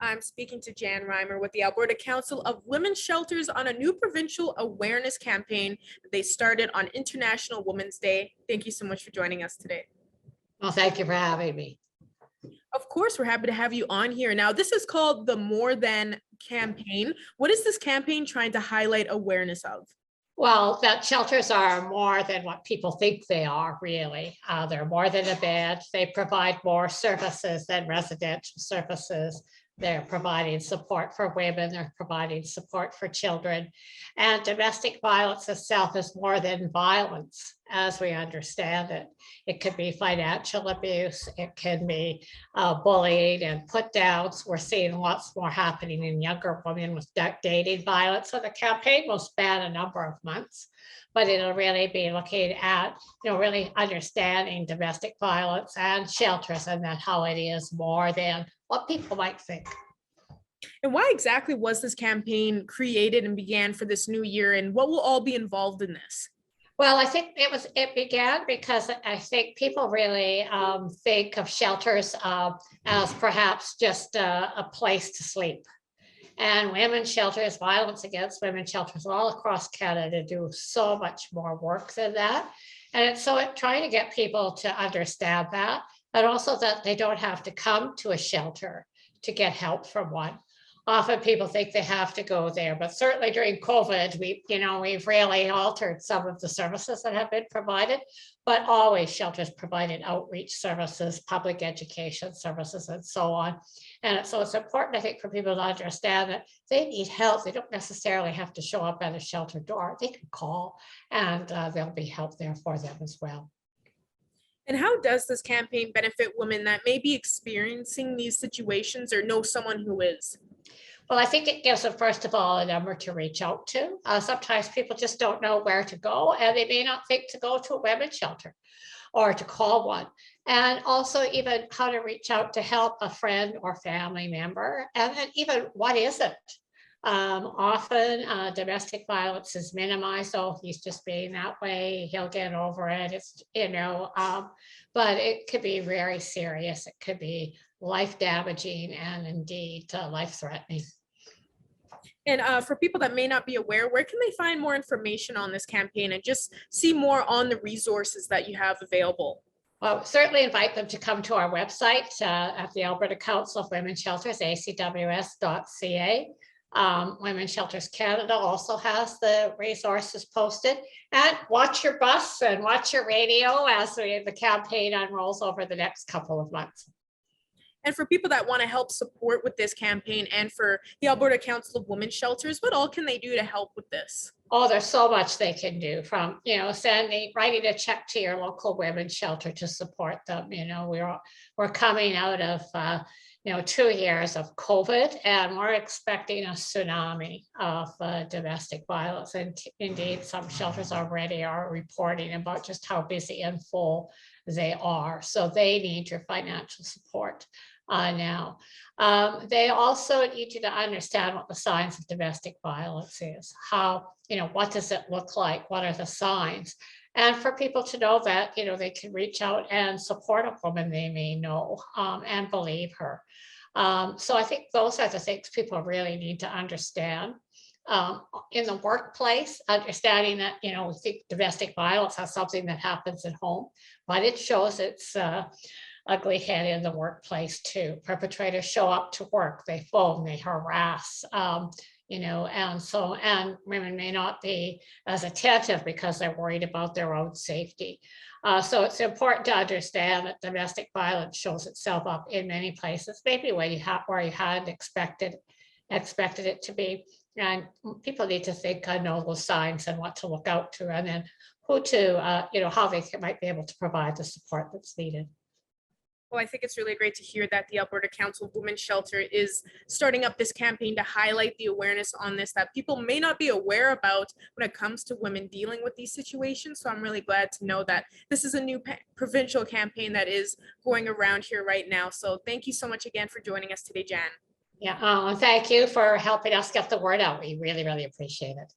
I'm speaking to Jan Reimer with the Alberta Council of Women's Shelters on a new provincial awareness campaign that they started on International Women's Day. Thank you so much for joining us today. Well, thank you for having me. Of course, we're happy to have you on here. Now, this is called the More Than campaign. What is this campaign trying to highlight awareness of? Well, that shelters are more than what people think they are, really. They're more than a bed. They provide more services than residential services. They're providing support for women. They're providing support for children. And domestic violence itself is more than violence, as we understand it. It could be financial abuse. It can be bullying and put downs. We're seeing lots more happening in younger women with dating violence. So the campaign will span a number of months, but it'll really be looking at, really understanding domestic violence and shelters, and that how it is more than what people might think. And why exactly was this campaign created and began for this new year, and what will all be involved in this? Well, I think it began because I think people really think of shelters as perhaps just a place to sleep. And women's shelters, violence against women's shelters all across Canada do so much more work than that. And trying to get people to understand that, but also that they don't have to come to a shelter to get help from one. Often people think they have to go there, but certainly during COVID, we've really altered some of the services that have been provided, but always shelters provided outreach services, public education services, and so on. And so it's important, I think, for people to understand that they need help. They don't necessarily have to show up at a shelter door. They can call and there'll be help there for them as well. And how does this campaign benefit women that may be experiencing these situations or know someone who is? Well, I think it gives them, first of all, a number to reach out to. Sometimes people just don't know where to go, and they may not think to go to a women's shelter or to call one. And also even how to reach out to help a friend or family member. And then even what is it? Often domestic violence is minimized. Oh, he's just being that way. He'll get over it. But it could be very serious. It could be life damaging and indeed life threatening. And for people that may not be aware, where can they find more information on this campaign and just see more on the resources that you have available? Well, certainly invite them to come to our website at the Alberta Council of Women's Shelters, acws.ca. Women's Shelters Canada also has the resources posted. And watch your bus and watch your radio as the campaign unrolls over the next couple of months. And for people that want to help support with this campaign and for the Alberta Council of Women's Shelters, what all can they do to help with this? Oh, there's so much they can do, from, writing a check to your local women's shelter to support them. We're coming out of 2 years of COVID, and we're expecting a tsunami of domestic violence. And indeed, some shelters already are reporting about just how busy and full they are. So they need your financial support now. They also need you to understand what the signs of domestic violence is. What does it look like? What are the signs? And for people to know that, they can reach out and support a woman they may know and believe her. So I think those are the things people really need to understand. In the workplace, understanding that, we think domestic violence is something that happens at home, but it shows its ugly head in the workplace too. Perpetrators show up to work, they phone, they harass, and women may not be as attentive because they're worried about their own safety. So it's important to understand that domestic violence shows itself up in many places, maybe where you hadn't expected it to be. And people need to think, know those signs and what to look out to, and then how they might be able to provide the support that's needed. Well, I think it's really great to hear that the Alberta Council of Women's Shelter is starting up this campaign to highlight the awareness on this that people may not be aware about when it comes to women dealing with these situations. So I'm really glad to know that this is a new provincial campaign that is going around here right now. So thank you so much again for joining us today, Jan. Yeah, and thank you for helping us get the word out. We really, really appreciate it.